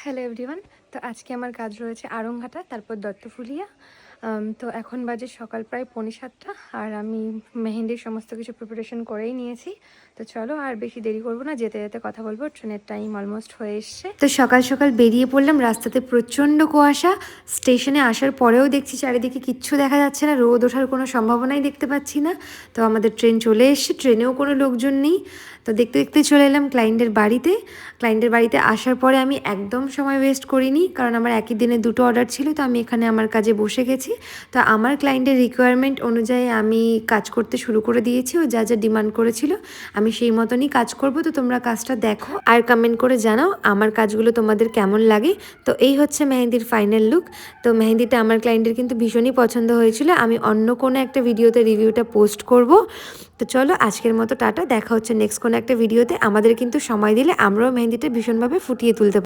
Hello everyone. তো আজকে আমার কাজ রয়েছে আড়ংঘাটা, তারপর দত্তফুলিয়া। তো এখন বাজে সকাল প্রায় 6:45, আর আমি মেহেন্দির সমস্ত কিছু প্রিপারেশন করেই নিয়েছি। তো চলো আর বেশি দেরি করবো না, যেতে যেতে কথা বলবো। ট্রেনের টাইম অলমোস্ট হয়ে এসছে। তো সকাল সকাল বেরিয়ে পড়লাম। রাস্তাতে প্রচণ্ড কুয়াশা। স্টেশনে আসার পরেও দেখছি চারিদিকে কিচ্ছু দেখা যাচ্ছে না, রোদ ওঠার কোনো সম্ভাবনাই দেখতে পাচ্ছি না। তো আমাদের ট্রেন চলে এসছে, ট্রেনেও কোনো লোকজন নেই। তো দেখতে দেখতে চলে এলাম ক্লায়েন্টের বাড়িতে। ক্লায়েন্টের বাড়িতে আসার পরে আমি একদম সময় ওয়েস্ট করিনি, কারণ আমার একই দিনে দুটো অর্ডার ছিল। তো আমি এখানে আমার কাজে বসে গেছি। তো আমার ক্লায়েন্টের রিকোয়ারমেন্ট অনুযায়ী আমি কাজ করতে শুরু করে দিয়েছি। ও যা যা ডিমান্ড করেছিল আমি সেই মতনই কাজ করব। তো তোমরা কাজটা দেখো আর কমেন্ট করে জানাও আমার কাজগুলো তোমাদের কেমন লাগে। তো এই হচ্ছে মেহেন্দির ফাইনাল লুক। তো মেহেন্দিটা আমার ক্লায়েন্টের কিন্তু ভীষণই পছন্দ হয়েছিল। আমি অন্য কোনো একটা ভিডিওতে রিভিউটা পোস্ট করব। তো চলো আজকের মতো টাটা, দেখা হচ্ছে নেক্সট কোনো একটা ভিডিওতে। আমাদের কিন্তু সময় দিলে আমরাও মেহেন্দিটা ভীষণভাবে ফুটিয়ে তুলতে